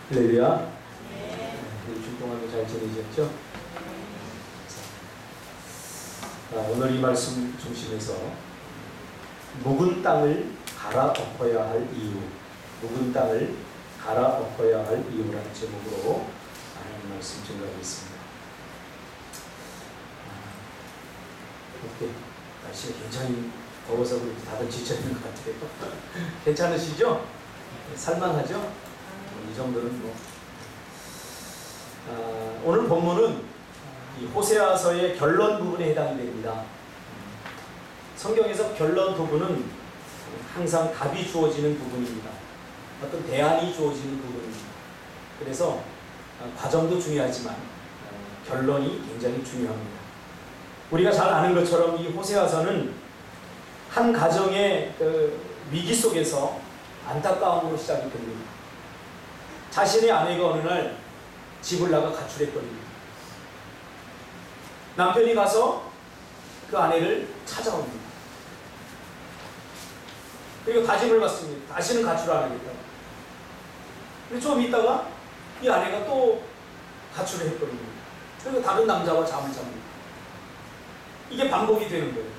할렐루야. 일주일 동안도 잘 지내셨죠? 오늘 이 말씀 중심에서 묵은 땅을 갈아엎어야 할 이유, 묵은 땅을 갈아엎어야 할 이유라는 제목으로 하나님 말씀 증거하겠습니다. 어때? 날씨가 굉장히 더워서 그렇게 다들 지쳐있는 것 같아요. 괜찮으시죠? 살만하죠? 이 정도는 뭐. 오늘 본문은 이 호세아서의 결론 부분에 해당이 됩니다. 성경에서 결론 부분은 항상 답이 주어지는 부분입니다. 어떤 대안이 주어지는 부분입니다. 그래서 과정도 중요하지만 결론이 굉장히 중요합니다. 우리가 잘 아는 것처럼 이 호세아서는 한 가정의 위기 속에서 안타까움으로 시작이 됩니다. 자신의 아내가 어느 날 집을 나가 가출해버립니다. 남편이 가서 그 아내를 찾아옵니다. 그리고 다짐을 받습니다. 다시는 가출 안 하겠다. 근데 좀 있다가 이 아내가 또 가출을 해버립니다. 그리고 다른 남자와 잠을 잡니다. 이게 반복이 되는 거예요.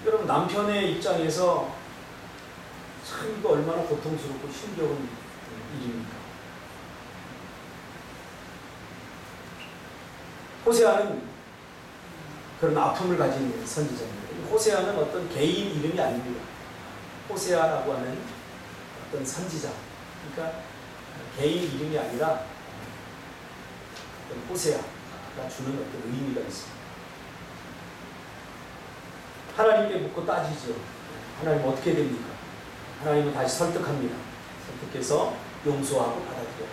여러분, 남편의 입장에서 참 이거 얼마나 고통스럽고 힘겨운 일입니까? 호세아는 그런 아픔을 가진 선지자입니다. 호세아는 어떤 개인 이름이 아닙니다. 호세아라고 하는 어떤 선지자, 그러니까 개인 이름이 아니라 어떤 호세아가 주는 어떤 의미가 있습니다. 하나님께 묻고 따지죠. 하나님 어떻게 됩니까? 하나님은 다시 설득합니다. 설득해서 용서하고 받아들여라.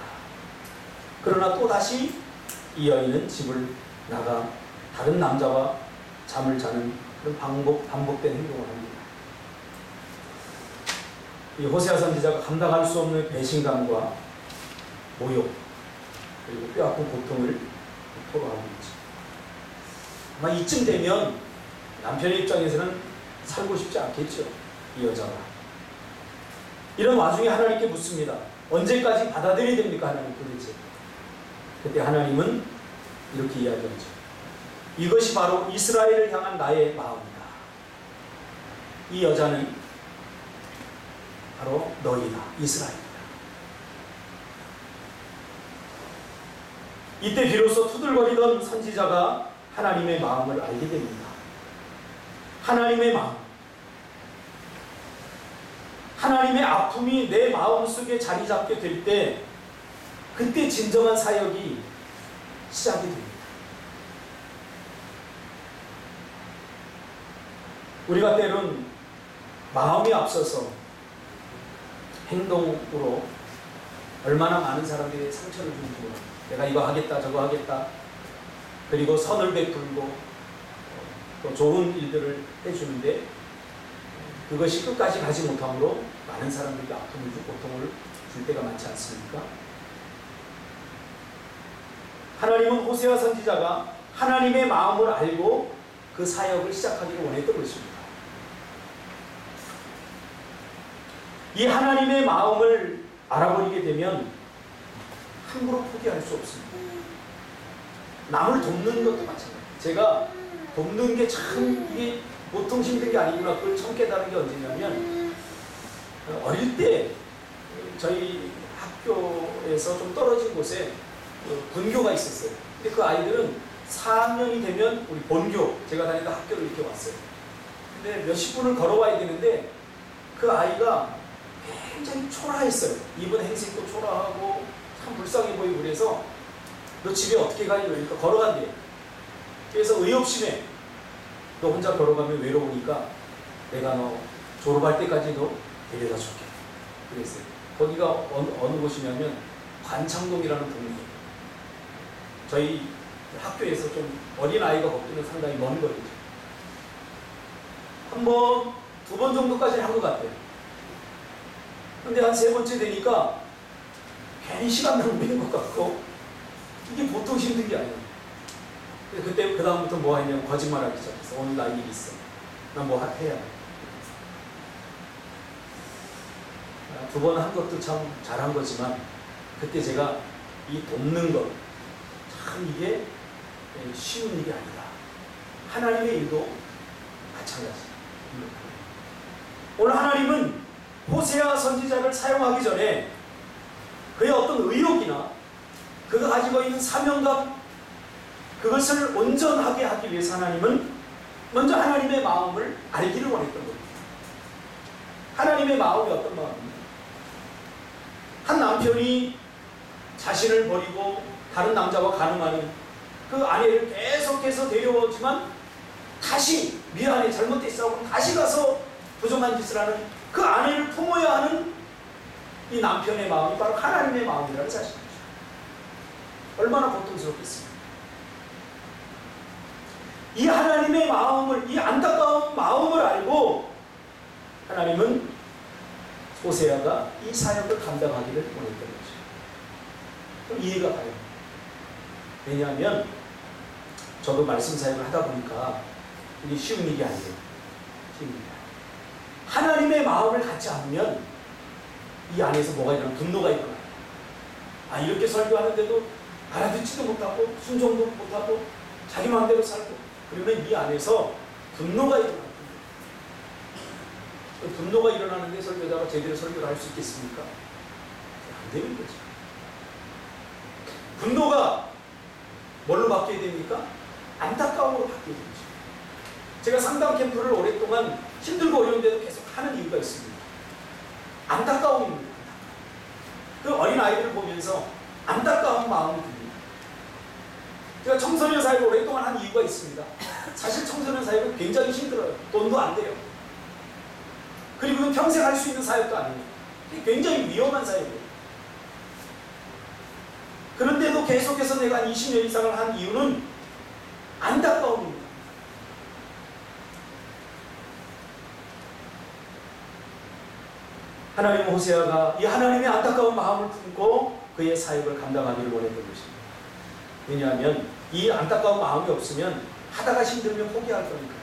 그러나 또 다시 이 여인은 집을 나가 다른 남자와 잠을 자는 그런 반복된 행동을 합니다. 이 호세아 선지자가 감당할 수 없는 배신감과 모욕, 그리고 뼈아픈 고통을 토로하고 있죠. 아마 이쯤 되면 남편의 입장에서는 살고 싶지 않겠죠. 이 여자가. 이런 와중에 하나님께 묻습니다. 언제까지 받아들여야 됩니까? 하나님 도대체. 그때 하나님은 이렇게 이야기하죠. 이것이 바로 이스라엘을 향한 나의 마음이다. 이 여자는 바로 너희다. 이스라엘이다. 이때 비로소 투덜거리던 선지자가 하나님의 마음을 알게 됩니다. 하나님의 마음. 하나님의 아픔이 내 마음속에 자리 잡게 될 때 그때 진정한 사역이 시작이 됩니다. 우리가 때론 마음이 앞서서 행동으로 얼마나 많은 사람들이 상처를 주는지 몰라요. 내가 이거 하겠다 저거 하겠다, 그리고 선을 베풀고 또 좋은 일들을 해주는데 그것이 끝까지 가지 못함으로 많은 사람들이 아픔을 주고 고통을 줄 때가 많지 않습니까? 하나님은 호세아 선지자가 하나님의 마음을 알고 그 사역을 시작하기를 원했던 것입니다. 이 하나님의 마음을 알아버리게 되면 함부로 포기할 수 없습니다. 남을 돕는 것도 마찬가지예요. 제가 돕는 게 참 이게 보통 힘든 게 아니구나, 그걸 처음 깨달은 게 언제냐면 어릴 때 저희 학교에서 좀 떨어진 곳에 분교가 있었어요. 근데 그 아이들은 4학년이 되면 우리 본교, 제가 다니던 학교로 이렇게 왔어요. 근데 몇십 분을 걸어와야 되는데 그 아이가 굉장히 초라했어요. 입은 행색도 초라하고 참 불쌍해 보이고 그래서 너 집에 어떻게 가니? 그러니까 걸어간대. 그래서 의협심에 너 혼자 걸어가면 외로우니까 내가 너 졸업할 때까지 너 데려다 줄게. 그랬어요. 거기가 어느 곳이냐면 관창동이라는 동네예요. 저희 학교에서 좀 어린아이가 걷기는 상당히 먼 거리죠. 한 번, 두 번 정도까지는 한 것 같아요. 근데 한 세 번째 되니까 괜히 시간 낭비인 것 같고 이게 보통 힘든 게 아니에요. 그때 그 다음부터 뭐 하냐면 거짓말하기 시작했어. 오늘 나 일 있어. 나 뭐 해야 돼. 두 번 한 것도 참 잘한 거지만 그때 제가 이 돕는 것 참 이게 쉬운 일이 아니다. 하나님의 일도 마찬가지. 오늘 하나님은 호세아 선지자를 사용하기 전에 그의 어떤 의욕이나 그가 가지고 있는 사명감 그것을 온전하게 하기 위해서 하나님은 먼저 하나님의 마음을 알기를 원했던 겁니다. 하나님의 마음이 어떤 마음입니까? 한 남편이 자신을 버리고 다른 남자와 간음하는 그 아내를 계속해서 데려오지만 다시 미안해 잘못했어 하고 다시 가서 부정한 짓을 하는 그 아내를 품어야 하는 이 남편의 마음이 바로 하나님의 마음이라는 사실이죠. 얼마나 고통스럽겠습니까? 이 하나님의 마음을, 이 안타까운 마음을 알고 하나님은 호세아가 이 사역을 감당하기를 원했던 거죠. 그럼 이해가 가요. 왜냐하면 저도 말씀 사역을 하다 보니까 이게 쉬운 일이 아니에요. 쉬운 일이 아니에요. 하나님의 마음을 갖지 않으면 이 안에서 뭐가 일어나요? 분노가 일어나요. 아, 이렇게 설교하는데도 알아듣지도 못하고 순종도 못하고 자기 마음대로 살고 그러면 이 안에서 분노가 일어나요. 분노가 일어나는데 설교자가 제대로 설교를 할 수 있겠습니까? 안 되는 거죠. 분노가 뭘로 바뀌어야 됩니까? 안타까움으로 바뀌어야 되죠. 제가 상담 캠프를 오랫동안 힘들고 어려운데도 계속 하는 이유가 있습니다. 안타까움입니다. 그 어린 아이들을 보면서 안타까운 마음이 듭니다. 제가 청소년 사역을 오랫동안 한 이유가 있습니다. 사실 청소년 사역은 굉장히 힘들어요. 돈도 안 돼요. 그리고 평생 할 수 있는 사역도 아니에요. 굉장히 위험한 사역이에요. 그런데도 계속해서 내가 20년 이상을 한 이유는 안타까움입니다. 하나님 호세아가 이 하나님의 안타까운 마음을 품고 그의 사역을 감당하기를 원했던 것입니다. 왜냐하면 이 안타까운 마음이 없으면 하다가 힘들면 포기할 거니까.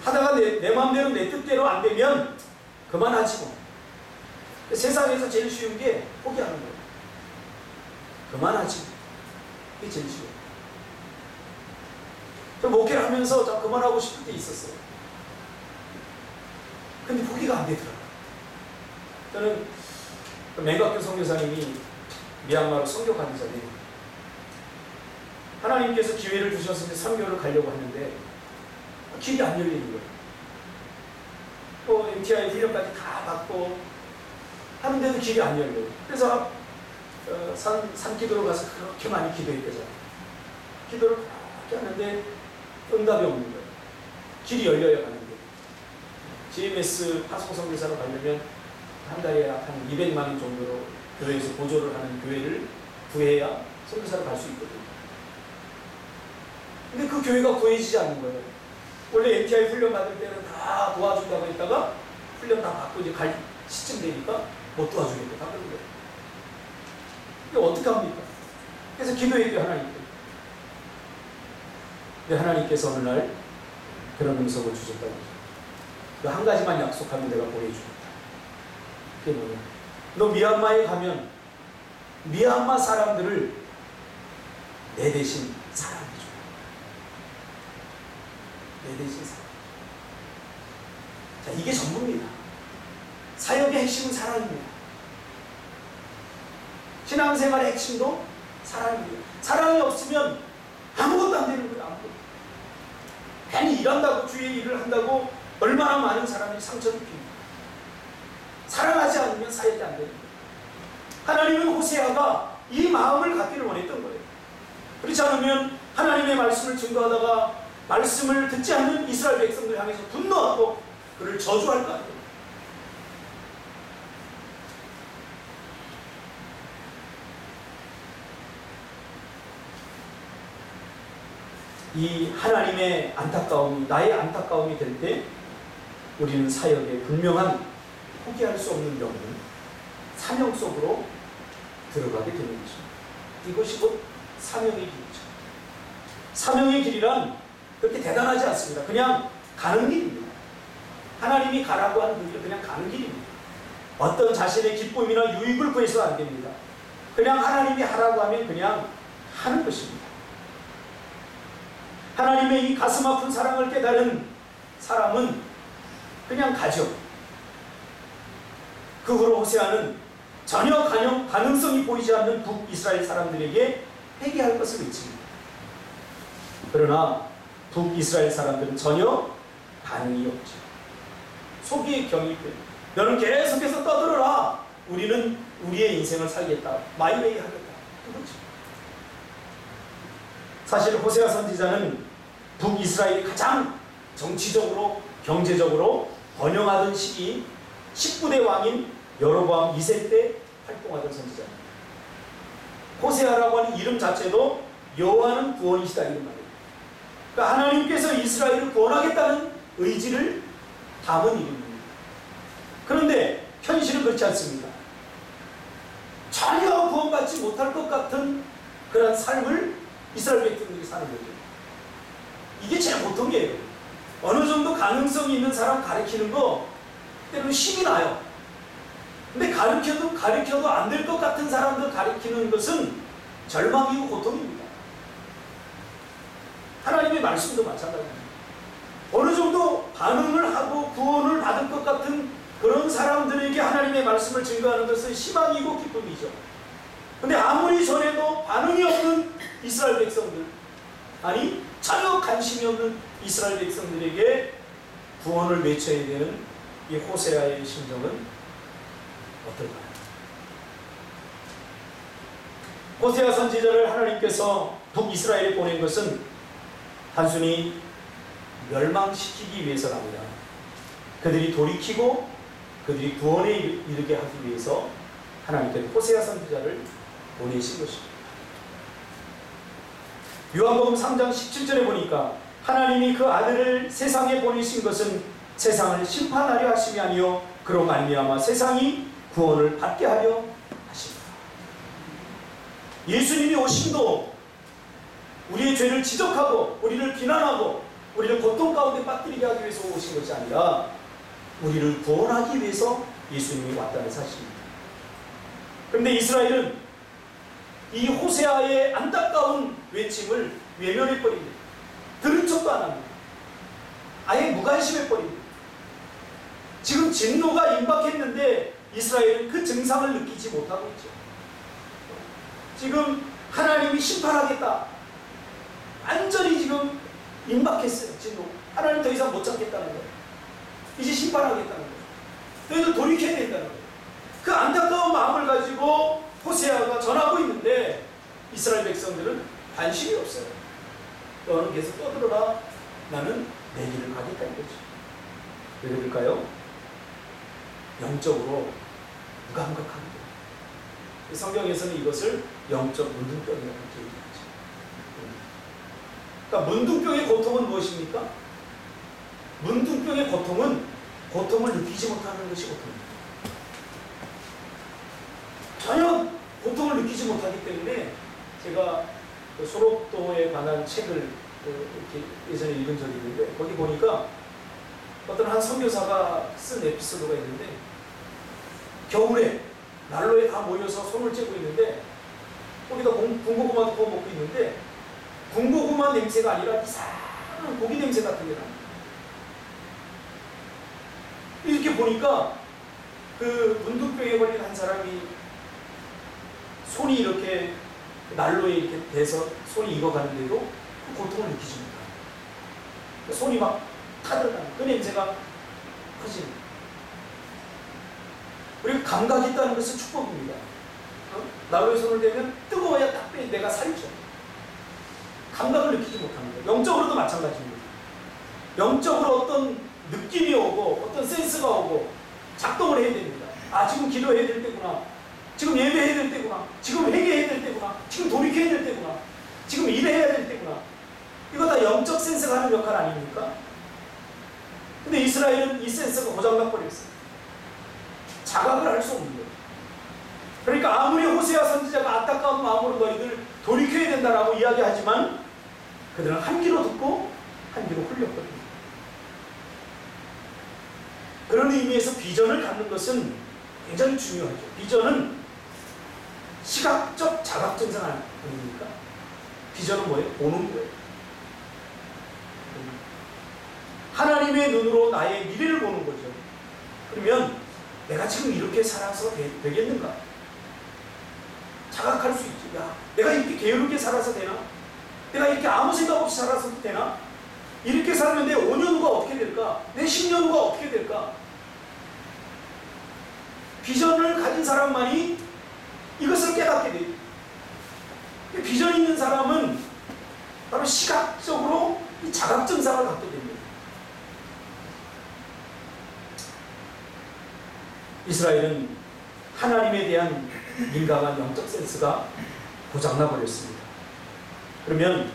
하다가 내 마음대로 내 뜻대로 안 되면 그만하지 뭐. 세상에서 제일 쉬운 게 포기하는 거예요. 그만하지. 그게 제일 쉬워요. 저 목회를 하면서 그만하고 싶을 때 있었어요. 근데 포기가 안 되더라고요. 저는 맹각교 선교사님이 미얀마로 선교 가기 전에 하나님께서 기회를 주셨을 때 선교를 가려고 하는데 길이 안 열리는 거예요. 또 MTI 훈련까지 다 받고 하는데도 길이 안 열려요. 그래서 산기도로 가서 그렇게 많이 기도했대잖아요. 기도를 그렇게 하는데 응답이 없는 거예요. 길이 열려야 가는데 GMS 파송 선교사로 가려면 한 달에 한 200만 원 정도로 교회에서 보조를 하는 교회를 구해야 선교사로 갈 수 있거든요. 근데 그 교회가 구해지지 않는 거예요. 원래 MTI 훈련 받을 때는 다 도와준다고 했다가 훈련 다 받고 이제 갈 시점 되니까 못 도와주겠다. 다 그런 거예요. 이게 어떻게 합니까? 그래서 기도했대요, 하나님께. 근데 하나님께서 어느 날 그런 음성을 주셨다고 하죠. 그 한 가지만 약속하면 내가 보내주겠다. 그게 뭐냐? 너 미얀마에 가면 미얀마 사람들을 내 대신 사랑해줘. 내 대신 사랑해줘. 자, 이게 전부입니다. 사역의 핵심은 사랑입니다. 신앙생활의 핵심도 사랑입니다. 사랑이 없으면 아무것도 안 되는 거예요. 아무것도. 괜히 일한다고 주의 일을 한다고 얼마나 많은 사람이 상처를 입힙니다. 사랑하지 않으면 사역이 안 됩니다. 하나님은 호세아가 이 마음을 갖기를 원했던 거예요. 그렇지 않으면 하나님의 말씀을 증거하다가 말씀을 듣지 않는 이스라엘 백성들 향해서 분노하고 그를 저주할 거 아니에요. 이 하나님의 안타까움이 나의 안타까움이 될 때 우리는 사역에 분명한 포기할 수 없는 영혼, 사명 속으로 들어가게 되는 거죠. 이것이 곧 사명의 길이죠. 사명의 길이란 그렇게 대단하지 않습니다. 그냥 가는 길입니다. 하나님이 가라고 하는 길은 그냥 가는 길입니다. 어떤 자신의 기쁨이나 유익을 구해서는 안 됩니다. 그냥 하나님이 하라고 하면 그냥 하는 것입니다. 하나님의 이 가슴 아픈 사랑을 깨달은 사람은 그냥 가죠. 그 후로 호세아는 전혀 가능성이 보이지 않는 북이스라엘 사람들에게 회개할 것을 외칩니다. 그러나 북이스라엘 사람들은 전혀 반응이 없죠. 속이 경이돼. 너는 계속해서 떠들어라. 우리는 우리의 인생을 살겠다. 마이웨이 하겠다. 그렇죠. 사실 호세아 선지자는 북이스라엘이 가장 정치적으로 경제적으로 번영하던 시기 19대 왕인 여로보암 2세 때 활동하던 선지자입니다. 호세아라고 하는 이름 자체도 여호와는 구원이시다 이런 말이에요. 그러니까 하나님께서 이스라엘을 구원하겠다는 의지를 담은 이름입니다. 그런데 현실은 그렇지 않습니다. 전혀 구원받지 못할 것 같은 그런 삶을 이스라엘 백성들이 사는 거죠. 이게 제일 보통 게예요. 어느 정도 가능성이 있는 사람 가르치는 거 때로는 힘이 나요. 근데 가르쳐도 안 될 것 같은 사람들 가르치는 것은 절망이고 고통입니다. 하나님의 말씀도 마찬가지입니다. 어느 정도 반응을 하고 구원을 받을 것 같은 그런 사람들에게 하나님의 말씀을 증거하는 것은 희망이고 기쁨이죠. 근데 아무리 전해도 반응이 없는 이스라엘 백성들, 아니 전혀 관심이 없는 이스라엘 백성들에게 구원을 외쳐야 되는 이 호세아의 심정은 어떨까요? 호세아 선지자를 하나님께서 북이스라엘에 보낸 것은 단순히 멸망시키기 위해서랍니다. 그들이 돌이키고 그들이 구원에 이르게 하기 위해서 하나님께서 호세아 선지자를 보내신 것입니다. 요한복음 3장 17절에 보니까 하나님이 그 아들을 세상에 보내신 것은 세상을 심판하려 하심이 아니요 그로 말미암아 세상이 구원을 받게 하려 하십니다. 예수님이 오심도 우리의 죄를 지적하고 우리를 비난하고 우리를 고통 가운데 빠뜨리게 하기 위해서 오신 것이 아니라 우리를 구원하기 위해서 예수님이 왔다는 사실입니다. 그런데 이스라엘은 이 호세아의 안타까운 외침을 외면해버립니다. 들은 척도 안 합니다. 아예 무관심해버립니다. 지금 진노가 임박했는데 이스라엘은 그 증상을 느끼지 못하고 있죠. 지금 하나님이 심판하겠다. 완전히 지금 임박했어요. 진노. 하나님 더 이상 못 참겠다는 거예요. 이제 심판하겠다는 거예요. 너희들 돌이켜야 된다는 거예요. 그 안타까운 마음을 가지고 호세아가 전하고 있는데 이스라엘 백성들은 관심이 없어요. 너는 계속 떠들어라. 나는 내 길을 가겠다 이거죠. 왜 그럴까요? 영적으로 무감각합니다. 성경에서는 이것을 영적 문둥병이라고 얘기하죠. 그러니까 문둥병의 고통은 무엇입니까? 문둥병의 고통은 고통을 느끼지 못하는 것이 고통입니다. 전혀 고통을 느끼지 못하기 때문에 제가 소록도에 관한 책을 이렇게 예전에 읽은 적이 있는데 거기 보니까 어떤 한 선교사가 쓴 에피소드가 있는데 겨울에 난로에 다 모여서 손을 쬐고 있는데 거기다 군고구마도 구워 먹고 있는데 군고구마 냄새가 아니라 이상한 고기 냄새 같은 게 납니다. 이렇게 보니까 그 문둥병에 걸린 한 사람이 손이 이렇게 난로에 이렇게 대서 손이 익어가는데도 그 고통을 느끼지 못해요. 손이 막 타들어가는 그 냄새가 커집니다. 그리고 감각이 있다는 것은 축복입니다. 난로에 손을 대면 뜨거워야 딱 내가 살죠. 감각을 느끼지 못하는 거예요. 영적으로도 마찬가지입니다. 영적으로 어떤 느낌이 오고 어떤 센스가 오고 작동을 해야 됩니다. 아, 지금 기도해야 될 때구나. 지금 예배해야 될 때구나. 지금 회개해야 될 때구나. 지금 돌이켜야 될 때구나. 지금 일해야 될 때구나. 이거 다 영적 센스가 하는 역할 아닙니까? 근데 이스라엘은 이 센스가 고장나버렸어요. 자각을 할 수 없는 거예요. 그러니까 아무리 호세아 선지자가 안타까운 마음으로 너희들 돌이켜야 된다라고 이야기하지만 그들은 한 귀로 듣고 한 귀로 흘렸거든요. 그런 의미에서 비전을 갖는 것은 굉장히 중요하죠. 비전은 시각적 자각 증상 아닙니까? 비전은 뭐예요? 보는 거예요. 하나님의 눈으로 나의 미래를 보는 거죠. 그러면 내가 지금 이렇게 살아서 되겠는가? 자각할 수 있지. 야, 내가 이렇게 게으르게 살아서 되나? 내가 이렇게 아무 생각 없이 살아서도 되나? 이렇게 살면 내 5년 후가 어떻게 될까? 내 10년 후가 어떻게 될까? 비전을 가진 사람만이 이것을 깨닫게 돼요. 비전 있는 사람은 바로 시각적으로 이 자각 증상을 갖게 됩니다. 이스라엘은 하나님에 대한 민감한 영적 센스가 고장나 버렸습니다. 그러면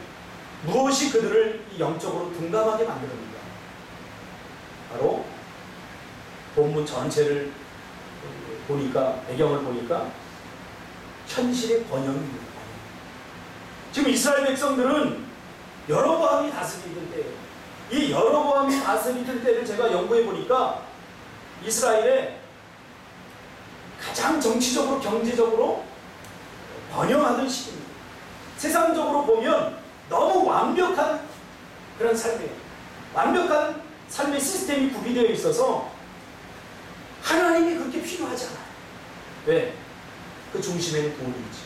무엇이 그들을 영적으로 둔감하게 만듭니까? 바로 본문 전체를 보니까, 배경을 보니까 현실의 번영입니다. 지금 이스라엘 백성들은 여로보암이 다스리던 때예요. 이 여로보암이 다스리던 때를 제가 연구해 보니까 이스라엘의 가장 정치적으로 경제적으로 번영하던 시기입니다. 세상적으로 보면 너무 완벽한 그런 삶이에요. 완벽한 삶의 시스템이 구비되어 있어서 하나님이 그렇게 필요하지 않아요. 왜? 그 중심에는 돈이지.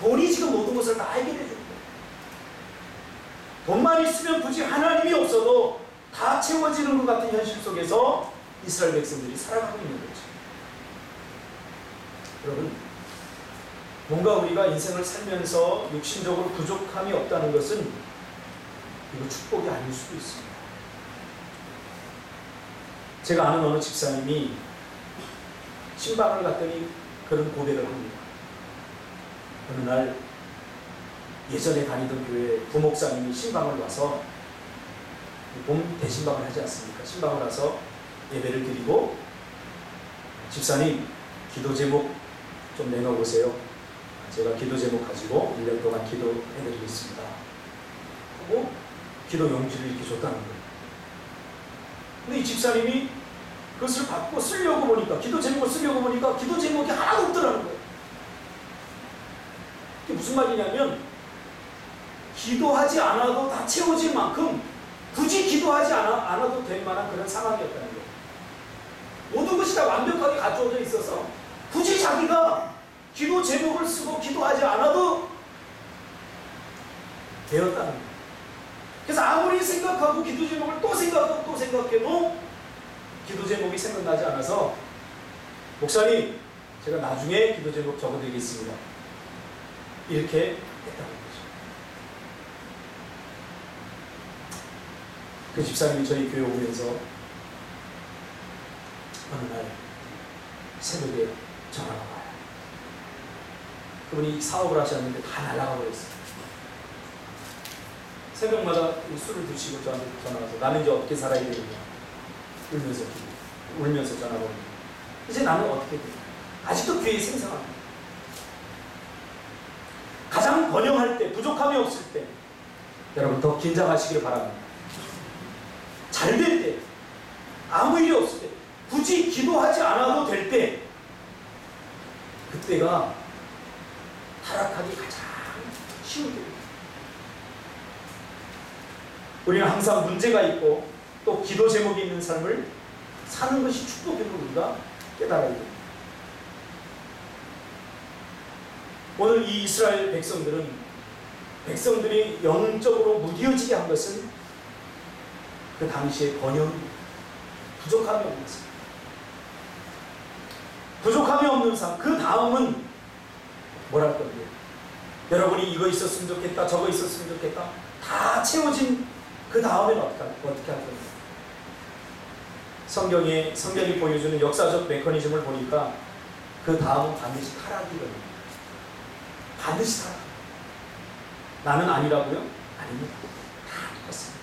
돈이 지금 모든 것을 다 해결해 주는 거예요. 돈만 있으면 굳이 하나님이 없어도 다 채워지는 것 같은 현실 속에서 이스라엘 백성들이 살아가고 있는 거죠. 여러분, 뭔가 우리가 인생을 살면서 육신적으로 부족함이 없다는 것은 이거 축복이 아닐 수도 있습니다. 제가 아는 어느 집사님이 신방을 갔더니 그런 고백을 합니다. 어느 날 예전에 다니던 교회 부목사님이 신방을 와서 봄 대신방을 하지 않습니까? 신방을 와서 예배를 드리고, 집사님 기도 제목 좀 내놓으세요. 제가 기도 제목 가지고 1년 동안 기도해드리겠습니다 하고 기도 용지를 이렇게 줬다는 거예요. 근데 이 집사님이 그것을 받고 쓰려고 보니까, 기도 제목을 쓰려고 보니까 기도 제목이 하나도 없더라는 거예요. 이게 무슨 말이냐면, 기도하지 않아도 다 채워질 만큼 굳이 기도하지 않아도 될 만한 그런 상황이었다는 거예요. 모든 것이 다 완벽하게 갖춰져 있어서 굳이 자기가 기도 제목을 쓰고 기도하지 않아도 되었다는 거예요. 그래서 아무리 생각하고 기도 제목을 또 생각하고 또 생각해도 기도 제목이 생각나지 않아서, 목사님 제가 나중에 기도 제목 적어드리겠습니다, 이렇게 했다는 거죠. 그 집사님이 저희 교회 오면서 어느 날 새벽에 전화가 와요. 그분이 사업을 하셨는데 다 날아가 버렸어요. 새벽마다 술을 드시고 저한테 전화 와서, 나는 이제 어떻게 살아야 되느냐, 울면서 전화가 옵니다. 이제 나는 어떻게 돼? 아직도 교회에 생생합니다. 가장 번영할 때, 부족함이 없을 때, 여러분 더 긴장하시기를 바랍니다. 잘 될 때, 아무 일이 없을 때, 굳이 기도하지 않아도 될 때, 그때가 타락하기 가장 쉬운 때입니다. 우리는 항상 문제가 있고 또 기도 제목이 있는 삶을 사는 것이 축복임을 우리가 깨달아야 됩니다. 오늘 이 이스라엘 백성들이 영적으로 무뎌지게 한 것은 그 당시의 번영입니다. 부족함이 없는 삶. 부족함이 없는 삶. 그 다음은 뭐랄 건데요? 여러분이 이거 있었으면 좋겠다, 저거 있었으면 좋겠다, 다 채워진 그 다음에는 어떻게 할 겁니까? 성경이 보여주는 역사적 메커니즘을 보니까 그 다음은 반드시 타락이거든요. 반드시 타락. 나는 아니라고요? 아닙니다. 다 똑같습니다.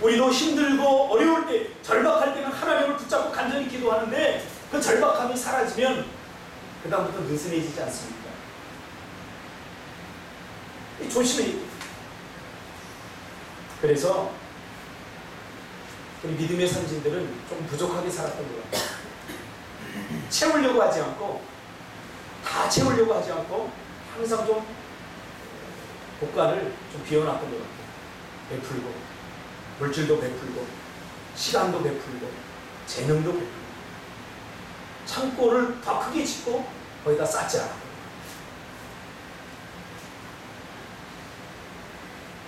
우리도 힘들고 어려울 때, 절박할 때는 하나님을 붙잡고 간절히 기도하는데, 그 절박함이 사라지면 그 다음부터 느슨해지지 않습니까? 조심해야 돼요. 그래서 우리 믿음의 선진들은 좀 부족하게 살았던 것 같아요. 채우려고 하지 않고, 다 채우려고 하지 않고 항상 좀 곳간을 좀 비워놨던 것 같아요. 베풀고, 물질도 베풀고, 시간도 베풀고, 재능도 베풀고, 창고를 더 크게 짓고 거기다 쌓지 않았고.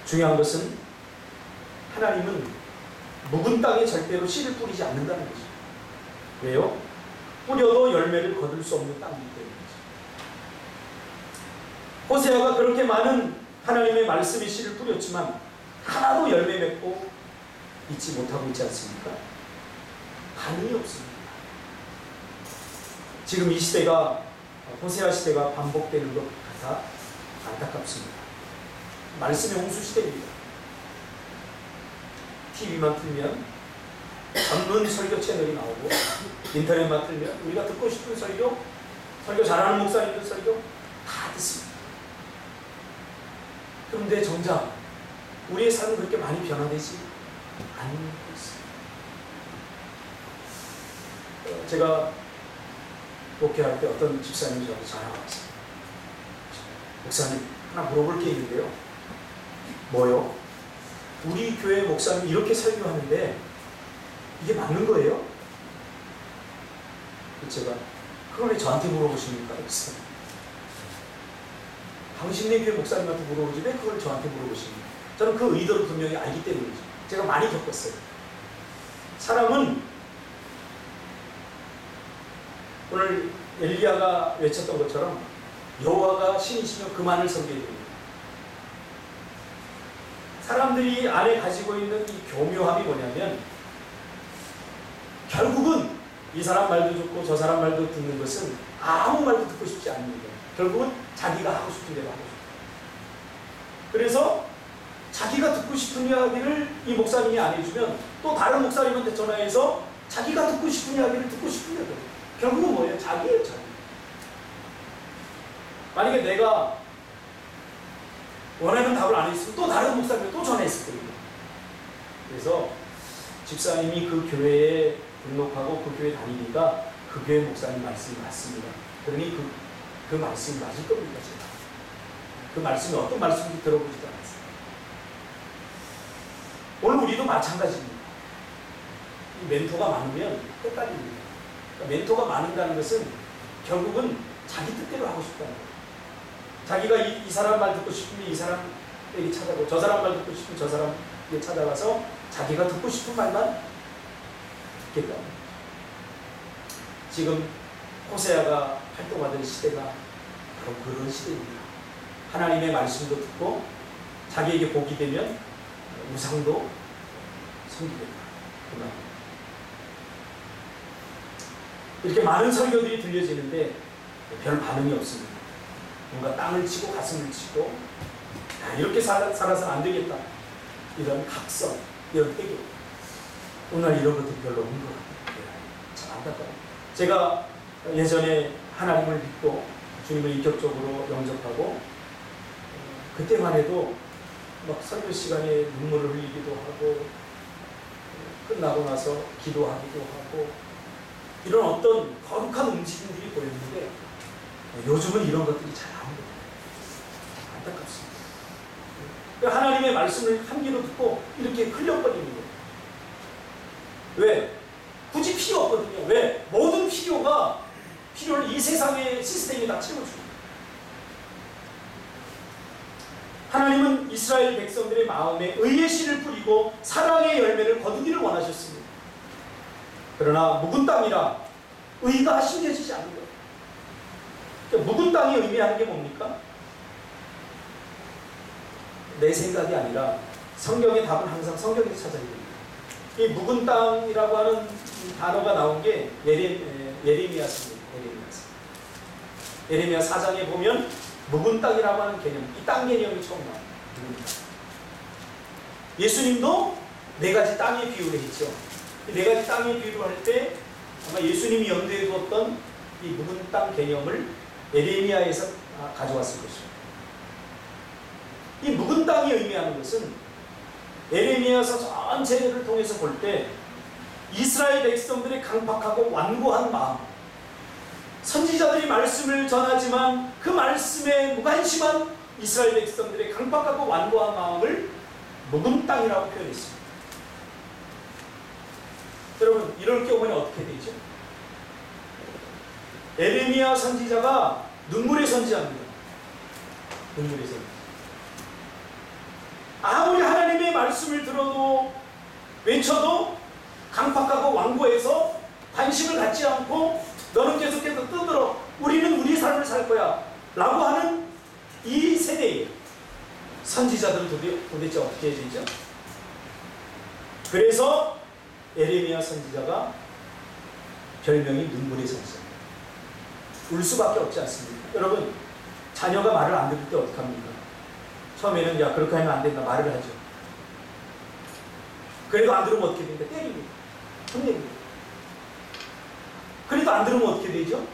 중요한 것은 하나님은 묵은 땅에 절대로 씨를 뿌리지 않는다는 거죠. 왜요? 뿌려도 열매를 거둘 수 없는 땅이기 때문이죠. 호세아가 그렇게 많은 하나님의 말씀의 씨를 뿌렸지만 하나도 열매 맺고 있지 못하고 있지 않습니까? 반응이 없습니다. 지금 이 시대가, 호세아 시대가 반복되는 것 같아 안타깝습니다. 말씀의 홍수 시대입니다. TV만 틀면 전문 설교 채널이 나오고, 인터넷만 틀면 우리가 듣고 싶은 설교 잘하는 목사님들 설교 다 듣습니다. 그런데 정작 우리의 삶은 그렇게 많이 변화되지 않고 있습니다. 제가 목회할 때 어떤 집사님이 저한테 전화가 왔어요. 목사님, 하나 물어볼 게 있는데요. 뭐요? 우리 교회 목사님 이렇게 설교하는데 이게 맞는 거예요? 제가, 그걸 왜 저한테 물어보십니까? 그랬어요. 당신네 교회 목사님한테 물어보지 왜 그걸 저한테 물어보십니까? 저는 그 의도를 분명히 알기 때문이죠. 제가 많이 겪었어요. 사람은 오늘 엘리야가 외쳤던 것처럼 여호와가 신이시며 그만을 섬겨야 됩니다. 사람들이 안에 가지고 있는 이 교묘함이 뭐냐면, 결국은 이 사람 말도 듣고 저 사람 말도 듣는 것은 아무 말도 듣고 싶지 않습니다. 결국은 자기가 하고 싶은 대로 하고 싶어요. 그래서 자기가 듣고 싶은 이야기를 이 목사님이 안 해주면 또 다른 목사님한테 전화해서 자기가 듣고 싶은 이야기를 듣고 싶은 대로. 결국은 뭐예요? 자기예요, 자기. 만약에 내가 원하는 답을 안 했으면 또 다른 목사님이 또 전화했을 거예요. 그래서 집사님이 그 교회에 등록하고 그 교회 다니니까 그 교회 목사님 말씀이 맞습니다. 그러니 그 말씀이 맞을 겁니다, 제가. 그 말씀이 어떤 말씀인지 들어보지도 않았어요. 오늘 우리도 마찬가지입니다. 이 멘토가 많으면 헷갈립니다. 그러니까 멘토가 많은다는 것은 결국은 자기 뜻대로 하고 싶다는 거예요. 자기가 이 사람 말 듣고 싶으면 이 사람에게 찾아가고, 저 사람 말 듣고 싶으면 저 사람에게 찾아가서 자기가 듣고 싶은 말만 듣겠다. 지금 호세아가 활동하던 시대가 바로 그런 시대입니다. 하나님의 말씀도 듣고 자기에게 복이 되면 우상도 섬기겠다. 그만. 이렇게 많은 설교들이 들려지는데 별 반응이 없습니다. 뭔가 땅을 치고 가슴을 치고, 이렇게 살아서는 안 되겠다, 이런 각성, 이런 태교, 오늘 이런 것들이 별로 없는 것 같아요. 참 안타까워요. 제가 예전에 하나님을 믿고 주님을 인격적으로 영접하고, 그때만 해도 막 설교 시간에 눈물을 흘리기도 하고, 끝나고 나서 기도하기도 하고, 이런 어떤 거룩한 움직임들이 보였는데 요즘은 이런 것들이 잘 안 보여요. 안타깝습니다. 하나님의 말씀을 한 귀로 듣고 이렇게 흘려버리는 거예요. 왜? 굳이 필요 없거든요. 왜? 모든 필요를 이 세상의 시스템이 다 채워줍니다. 하나님은 이스라엘 백성들의 마음에 의의 씨를 뿌리고 사랑의 열매를 거두기를 원하셨습니다. 그러나 묵은 땅이라 의가 심겨지지 않는 거예요. 그러니까 묵은 땅이 의미하는 게 뭡니까? 내 생각이 아니라 성경의 답은 항상 성경에서 찾아야 됩니다. 이 묵은 땅이라고 하는 단어가 나온 게 예레미야서입니다. 예레미야 4장에 보면 묵은 땅이라고 하는 개념, 이 땅 개념이 처음 나와요. 예수님도 네 가지 땅의 비유를 했죠. 이 네 가지 땅의 비유를 할 때 아마 예수님이 염두에 두었던 이 묵은 땅 개념을 예레미야에서 가져왔을 것입니다. 이 묵은 땅이 의미하는 것은 예레미야서 전체를 통해서 볼 때 이스라엘 백성들의 강팍하고 완고한 마음, 선지자들이 말씀을 전하지만 그 말씀에 무관심한 이스라엘 백성들의 강박하고 완고한 마음을 묵은 땅이라고 표현했습니다. 여러분, 이럴 경우는 어떻게 되죠? 에레미야 선지자가 눈물의 선지자입니다. 눈물의 선지자. 아무리 하나님의 말씀을 들어도 외쳐도 강팍하고 완고해서 관심을 갖지 않고 너는 계속해서 떠들어 우리는 우리 삶을 살 거야 라고 하는 이 세대의 선지자들은 도대체 어떻게 해야 되죠? 그래서 에레미야 선지자가 별명이 눈물의 선지자입니다. 울 수밖에 없지 않습니까? 여러분, 자녀가 말을 안 들을 때 어떡합니까? 처음에는 야 그렇게 하면 안 된다 말을 하죠. 그래도 안 들으면 어떻게 됩니까? 때립니다. 혼냅니다. 그래도 안 들으면 어떻게 되죠?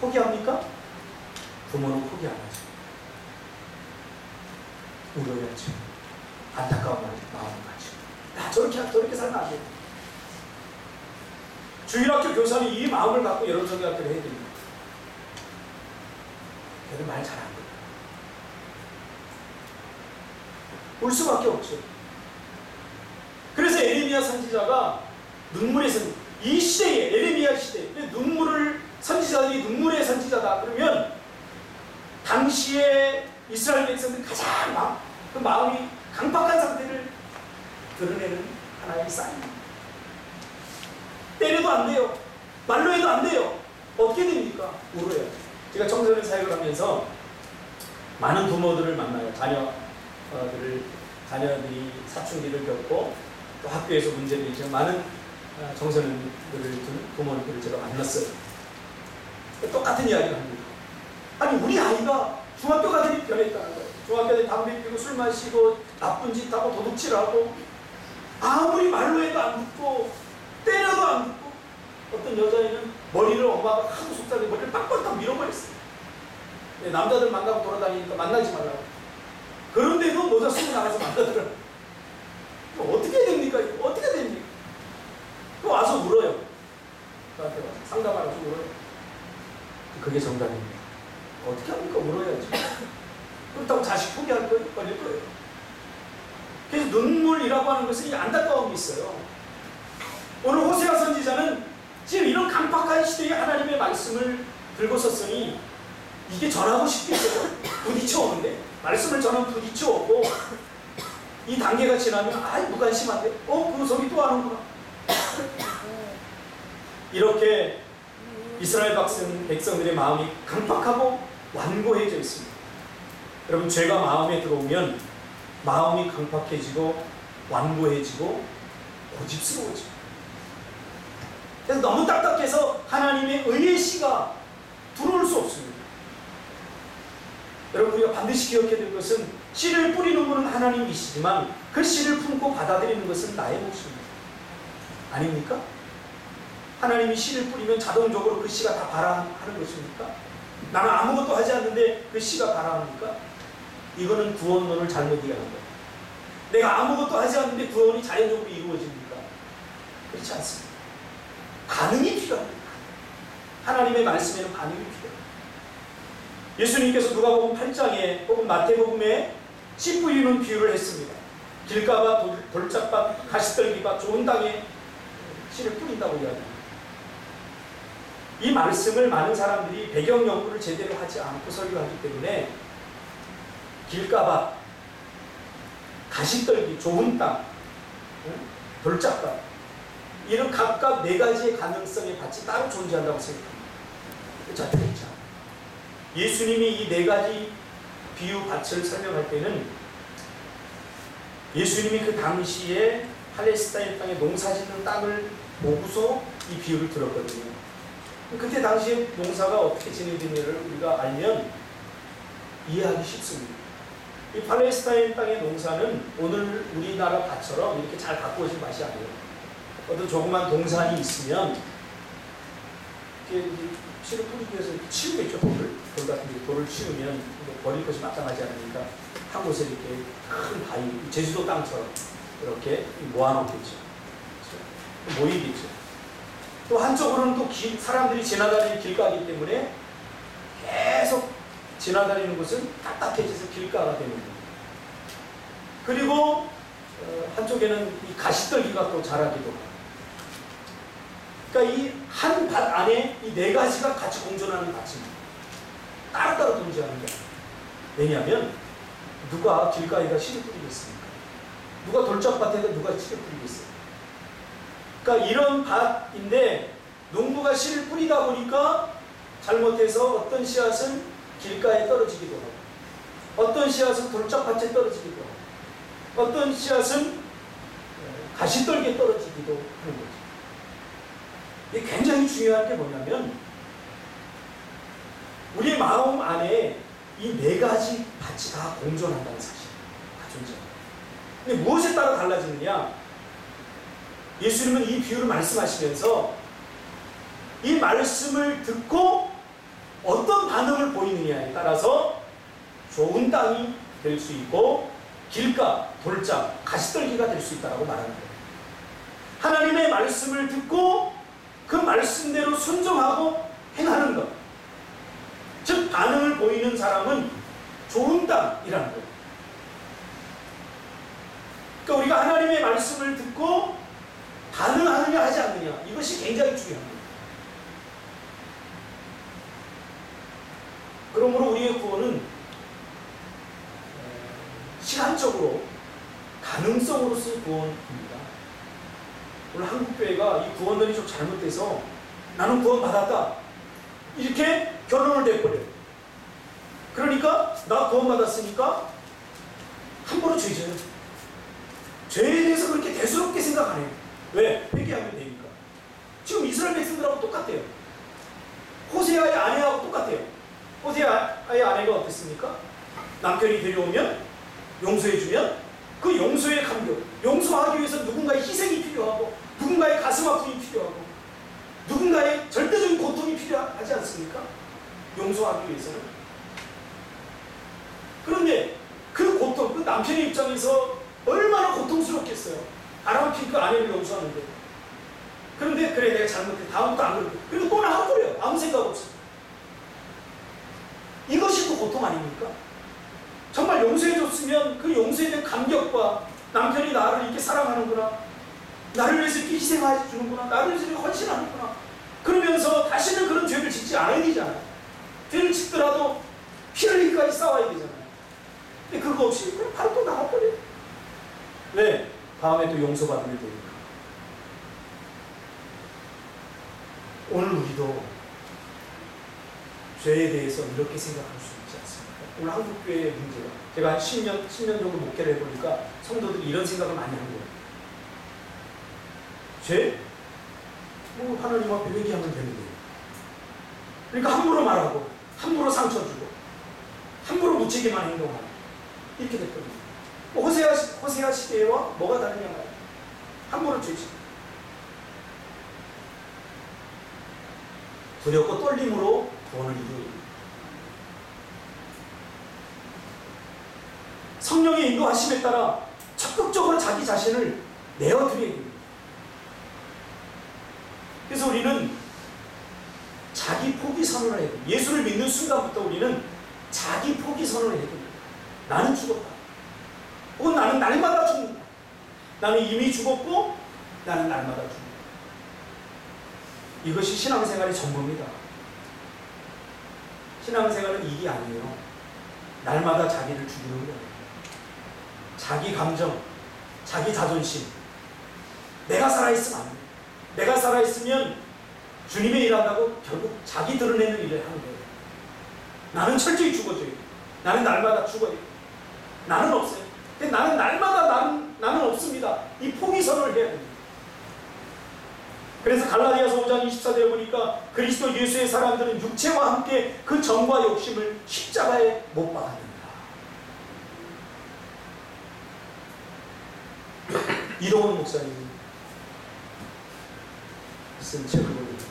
포기합니까? 부모는 포기 안 하죠. 울어야죠. 안타까운 마음을 가지고. 나 저렇게 살면 안 돼. 주일학교 교사는 이 마음을 갖고 여러 초등학교를 해드립니다. 걔는 말 잘 안 돼요. 울 수밖에 없죠. 그래서 에레미야 선지자가 눈물의 선지자, 이 시대에 에레미야 시대에 선지자들이 눈물의 선지자다 그러면 당시에 이스라엘 백성들이 가장 그 마음이 강박한 상태를 드러내는 하나의 사인입니다. 때려도 안 돼요. 말로 해도 안 돼요. 어떻게 됩니까? 울어요. 제가 청소년 사역을 하면서 많은 부모들을 만나요. 자녀들이 사춘기를 겪고 또 학교에서 문제를 있죠. 많은 청소년들을 둔 부모님들을 제가 만났어요. 똑같은 이야기를 합니다. 아니 우리 아이가 중학교 가더니 변했다는 거예요. 중학교 가더니 담배 피우고 술 마시고 나쁜 짓 하고 도둑질하고 아무리 말로 해도 안 듣고 때려도 안 듣고 어떤 여자애는 머리를 엄마가 하도 속삭여 머리를 빡빡 밀어버렸어요. 남자들 만나고 돌아다니니까 만나지 말라고. 그런데도 모자 쓰고 나가서 만나더라고요. 어떻게 됩니까? 이거? 어떻게 됩니까? 와서 울어요. 저한테 와서 상담하러 울어요. 그게 정답입니다. 어떻게 합니까? 울어야지. 그렇다고 자식 포기할 거예요? 걸릴 거예요. 그래서 눈물이라고 하는 것은 안타까움이 있어요. 오늘 호세아 선지자는 지금 이런 강팍한 시대에 하나님의 말씀을 들고 섰으니 이게 전하고 싶겠어요. 부딪혀 오는데 말씀을 전하면 부딪혀 오고 이 단계가 지나면 아이 무관심한데 그 소리 또 하는구나. 이렇게 이스라엘 백성들의 마음이 강팍하고 완고해져 있습니다. 여러분, 죄가 마음에 들어오면 마음이 강팍해지고 완고해지고 고집스러워지고, 그래서 너무 딱딱해서 하나님의 의의 씨가 들어올 수 없습니다. 여러분, 우리가 반드시 기억해야 될 것은 씨를 뿌리는 분은 하나님이시지만 그 씨를 품고 받아들이는 것은 나의 몫입니다. 아닙니까? 하나님이 씨를 뿌리면 자동적으로 그 씨가 다 발아하는 것입니까? 나는 아무것도 하지 않는데 그 씨가 발아합니까? 이거는 구원론을 잘못 이해하는 거예요. 내가 아무것도 하지 않는데 구원이 자연적으로 이루어집니까? 그렇지 않습니다. 반응이 필요합니다. 하나님의 말씀에는 반응이 필요합니다. 예수님께서 누가복음 8장에 혹은 마태복음에 씨 뿌리는 비유를 했습니다. 길가밭, 돌짝밭, 가시떨기밭, 좋은 땅에 씨를 뿌린다고 이야기합니다. 이 말씀을 많은 사람들이 배경 연구를 제대로 하지 않고 설교하기 때문에 길가밭, 가시떨기, 좋은 땅, 돌짝밭, 이런 각각 네 가지의 가능성의 밭이 따로 존재한다고 생각합니다. 자, 그렇죠. 예수님이 이 네 가지 비유 밭을 설명할 때는 예수님이 그 당시에 팔레스타인 땅에 농사짓는 땅을 보고서 이 비유를 들었거든요. 그때 당시에 농사가 어떻게 진행되는지를 우리가 알면 이해하기 쉽습니다. 이 팔레스타인 땅의 농사는 오늘 우리나라 밭처럼 이렇게 잘 가꾸어진 밭이 아니에요. 어떤 조그만 동산이 있으면 이렇게 씨를 뿌리기 위해서 이렇게 치우겠죠. 돌 같은 게 돌을 치우면 버릴 것이 마땅하지 않으니까 한 곳에 이렇게 큰 바위, 제주도 땅처럼 이렇게 모아놓겠죠. 그렇죠? 모이겠죠. 또 한쪽으로는 또 사람들이 지나다니는 길가이기 때문에 계속 지나다니는 곳은 딱딱해져서 길가가 되는 거예요. 그리고 한쪽에는 이 가시떨기가 또 자라기도 하고. 그러니까 이 한 밭 안에 이 네 가지가 같이 공존하는 밭입니다. 따로따로 존재하는 게 아니에요. 왜냐하면 누가 길가에다 씨를 뿌리겠습니까? 누가 돌짝밭에다 누가 씨를 뿌리겠어요? 그러니까 이런 밭인데 농부가 씨를 뿌리다 보니까 잘못해서 어떤 씨앗은 길가에 떨어지기도 하고, 어떤 씨앗은 돌짝밭에 떨어지기도 하고, 어떤 씨앗은 가시떨기에 떨어지기도 하는 거죠. 이게 굉장히 중요한 게 뭐냐면 우리의 마음 안에 이 네 가지 밭이 다 공존한다는 사실, 다 존재합니다. 근데 무엇에 따라 달라지느냐? 예수님은 이 비유를 말씀하시면서 이 말씀을 듣고 어떤 반응을 보이느냐에 따라서 좋은 땅이 될 수 있고 길가, 돌짝, 가시떨기가 될 수 있다고 말하는 거예요. 하나님의 말씀을 듣고 그 말씀대로 순종하고 행하는 것, 즉 반응을 보이는 사람은 좋은 땅이라는 거예요. 그러니까 우리가 하나님의 말씀을 듣고 반응하느냐 하지 않느냐, 이것이 굉장히 중요합니다. 그러므로 우리의 구원은 시간적으로 가능성으로서의 구원입니다. 오늘 한국교회가 이 구원론이 좀 잘못돼서 나는 구원 받았다 이렇게 결론을 내버려요. 그러니까 나 구원 받았으니까 함부로 죄져요. 죄에 대해서 그렇게 대수롭게 생각 안 해요. 왜? 회개하면 되니까. 지금 이스라엘 백성들하고 똑같아요. 호세아의 아내하고 똑같아요. 호세아의 아내가 어땠습니까? 남편이 데려오면 용서해주면 그 용서의 감격, 용서하기 위해서 누군가의 희생이 필요하고 누군가의 가슴 아픔이 필요하고 누군가의 절대적인 고통이 필요하지 않습니까? 용서하기 위해서는. 그런데 그 고통, 그 남편의 입장에서 얼마나 고통스럽겠어요. 바람핀 그 아내를 용서하는데. 그런데 그래 내가 잘못해, 다음부터 안 그럴게. 그리고 또 나와버려요. 아무 생각 없이. 이것이 또 고통 아닙니까? 정말 용서해줬으면 그 용서에 대한 감격과 남편이 나를 이렇게 사랑하는구나, 나를 위해서 이렇게 희생해 주는구나, 나를 위해서 이렇게 헌신하는구나, 그러면서 다시는 그런 죄를 짓지 않아야 되잖아요. 죄를 짓더라도 피 흘리기까지 싸워야 되잖아요. 근데 그거 없이 그냥 바로 또 나가버려요. 왜? 다음에 또 용서받으면 되니까. 오늘 우리도 죄에 대해서 이렇게 생각할 수 있지 않습니까? 오늘 한국교회의 문제가, 제가 한 10년 정도 목회를 해보니까 성도들이 이런 생각을 많이 하는 거예요. 죄? 뭐 하나님 앞에 회개하면 되는데. 그러니까 함부로 말하고 함부로 상처 주고 함부로 무책임한 행동하고 이렇게 됐거든요. 뭐 호세아 시대와 뭐가 다르냐 말이에요. 함부로 죄지. 두렵고 떨림으로 구원을 이루어야 됩니다. 성령의 인도하심에 따라 적극적으로 자기 자신을 내어드려야 됩니다. 그래서 우리는 자기 포기 선언을 해야 됩니다. 예수를 믿는 순간부터 우리는 자기 포기 선언을 해야 됩니다. 나는 죽었다. 혹은 나는 날마다 죽는다. 나는 이미 죽었고 나는 날마다 죽는다. 이것이 신앙생활의 전부입니다. 신앙생활은 이게 아니에요. 날마다 자기를 죽이는 거예요. 자기 감정, 자기 자존심. 내가 살아있으면 안 돼. 내가 살아있으면 주님의 일한다고 결국 자기 드러내는 일을 하는 거예요. 나는 철저히 죽어줘요. 나는 날마다 죽어요. 나는 없어요. 근데 나는 날마다 나는 없습니다. 이 포기 선언을 해야 됩니다. 그래서 갈라디아서 5장 24절에 보니까 그리스도 예수의 사람들은 육체와 함께 그 정과 욕심을 십자가에 못 박았느니라. 이동훈 목사님이 쓴 책을 보니까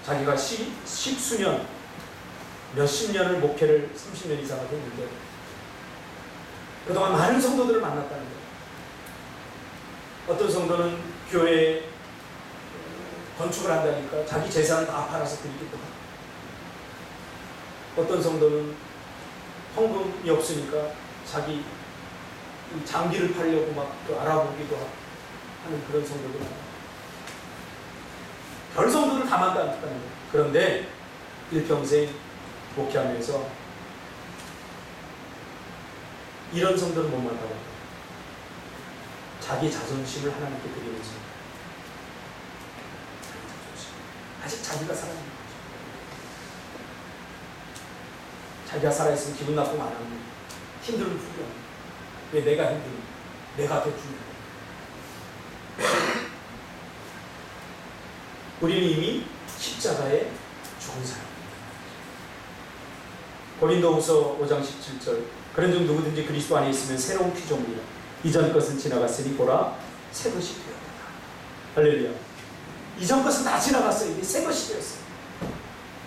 자기가 십수년, 몇십 년을 목회를 30년 이상 했는데 그동안 많은 성도들을 만났다는 거예요. 어떤 성도는 교회에 건축을 한다니까 자기 재산을 다 팔아서 드리기도 하고, 어떤 성도는 헌금이 없으니까 자기 장기를 팔려고 막 또 알아보기도 하고 하는 그런 성도도 많아요. 별 성도를 다 만났다는 거예요. 그런데 일평생 목회하면서 이런 성도는 못 만나고 자기 자존심을 하나님께 드리면서 아직 자기가 살아있는 거죠. 자기가 살아있으면 기분 나쁘면 안 합니다. 힘들면 풀려. 왜 내가 힘들면 내가 더 중요해. 우리는 이미 십자가에 죽은 사람입니다. 고린도후서 5장 17절, 그런즉 누구든지 그리스도 안에 있으면 새로운 피조물이라. 이전 것은 지나갔으니 보라 새 것이 되었다. 할렐루야. 이전 것은 다 지나갔어요. 이게 새 것이 되었어요.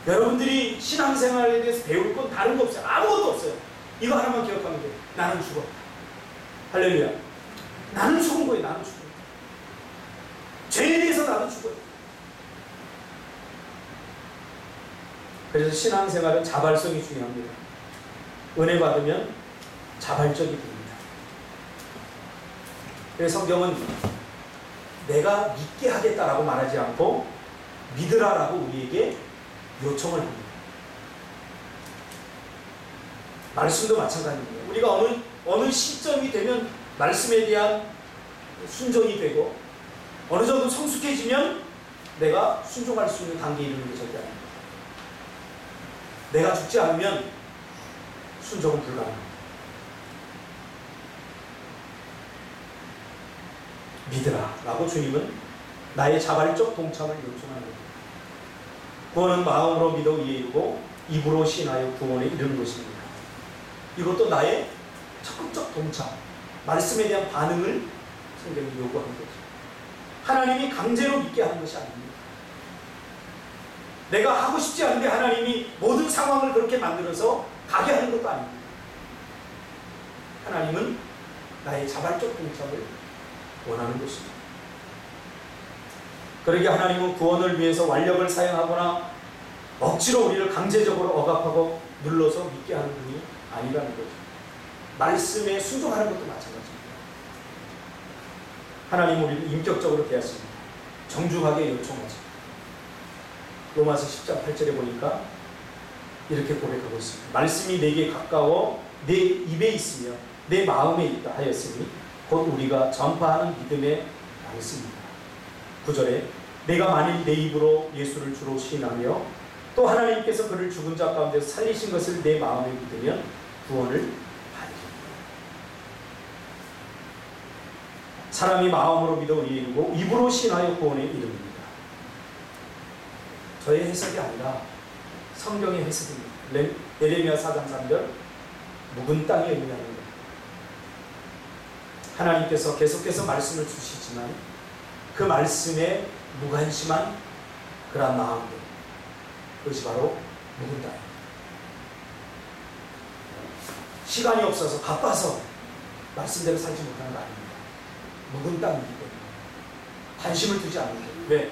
여러분들이 신앙생활에 대해서 배울 건 다른 거 없어요. 아무것도 없어요. 이거 하나만 기억하면 돼요. 나는 죽었다. 할렐루야. 나는 죽은 거예요. 나는 죽은 거예요. 죄에 대해서 나도 죽어요. 그래서 신앙생활은 자발성이 중요합니다. 은혜 받으면 자발적이 됩니다. 그래서 성경은 내가 믿게 하겠다라고 말하지 않고 믿으라라고 우리에게 요청을 합니다. 말씀도 마찬가지입니다. 우리가 어느 시점이 되면 말씀에 대한 순종이 되고 어느 정도 성숙해지면 내가 순종할 수 있는 단계에 이르는 게 절대 아닙니다. 내가 죽지 않으면 순종은 불가능합니다. 믿으라 라고 주님은 나의 자발적 동참을 요청하는 겁니다. 구원은 마음으로 믿어 이에 이르고 입으로 신하여 구원에 이르는 것입니다. 이것도 나의 적극적 동참, 말씀에 대한 반응을 성경이 요구하는 거죠. 하나님이 강제로 믿게 하는 것이 아닙니다. 내가 하고 싶지 않은데 하나님이 모든 상황을 그렇게 만들어서 가게 하는 것도 아닙니다. 하나님은 나의 자발적 동참을 원하는 것입니다. 그러기에 하나님은 구원을 위해서 완력을 사용하거나 억지로 우리를 강제적으로 억압하고 눌러서 믿게 하는 분이 아니라는 거죠. 말씀에 순종하는 것도 마찬가지입니다. 하나님은 우리를 인격적으로 대하십니다. 정중하게 요청하죠. 로마서 10장 8절에 보니까 이렇게 고백하고 있습니다. 말씀이 내게 가까워 내 입에 있으며 내 마음에 있다 하였으니 곧 우리가 전파하는 믿음의 말씀입니다. 9절에 내가 만일 내 입으로 예수를 주로 시인하며 또 하나님께서 그를 죽은 자 가운데 살리신 것을 내 마음에 믿으면 구원을 받으리라. 사람이 마음으로 믿어 의에 이르고 입으로 시인하여 구원에 이릅니다. 저의 해석이 아니라 성경의 해석입니다. 예레미야 4장 3절 묵은 땅이 의미하는 것. 하나님께서 계속해서 말씀을 주시지만 그 말씀에 무관심한 그러한 마음들, 그것이 바로 묵은 땅입니다. 시간이 없어서 바빠서 말씀대로 살지 못하는 거 아닙니다. 묵은 땅이기 때문에 관심을 두지 않는 거예요. 왜?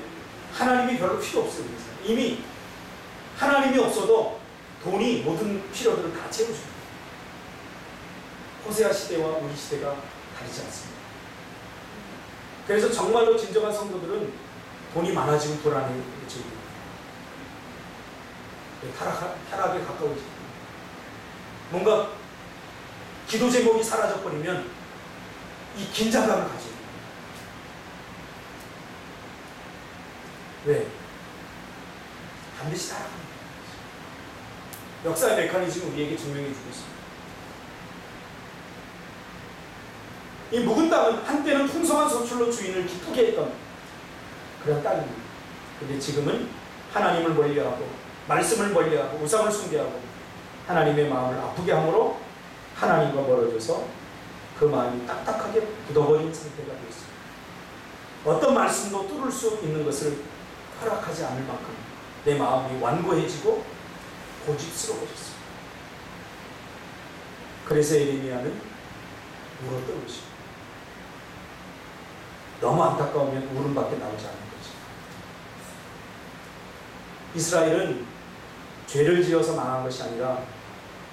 하나님이 별로 필요 없어요. 이미 하나님이 없어도 돈이 모든 필요들을 다 채워줍니다. 호세아 시대와 우리 시대가 다르지 않습니다. 그래서 정말로 진정한 성도들은 돈이 많아지면 불안해집니다. 타락에 가까워집니다. 뭔가 기도 제목이 사라져버리면 이 긴장감을 가져요. 왜? 반드시 따라갑니다. 역사의 메커니즘이 우리에게 증명해 주고 있습니다. 이 묵은 땅은 한때는 풍성한 소출로 주인을 기쁘게 했던 그런 땅입니다. 그런데 지금은 하나님을 멀리하고 말씀을 멀리하고 우상을 숭배하고 하나님의 마음을 아프게 함으로 하나님과 멀어져서 그 마음이 딱딱하게 굳어버린 상태가 되었습니다. 어떤 말씀도 뚫을 수 있는 것을 허락하지 않을 만큼 내 마음이 완고해지고 고집스러워졌습니다. 그래서 예레미야는 울었던 것입니다. 너무 안타까우면 울음밖에 나오지 않는 거죠. 이스라엘은 죄를 지어서 망한 것이 아니라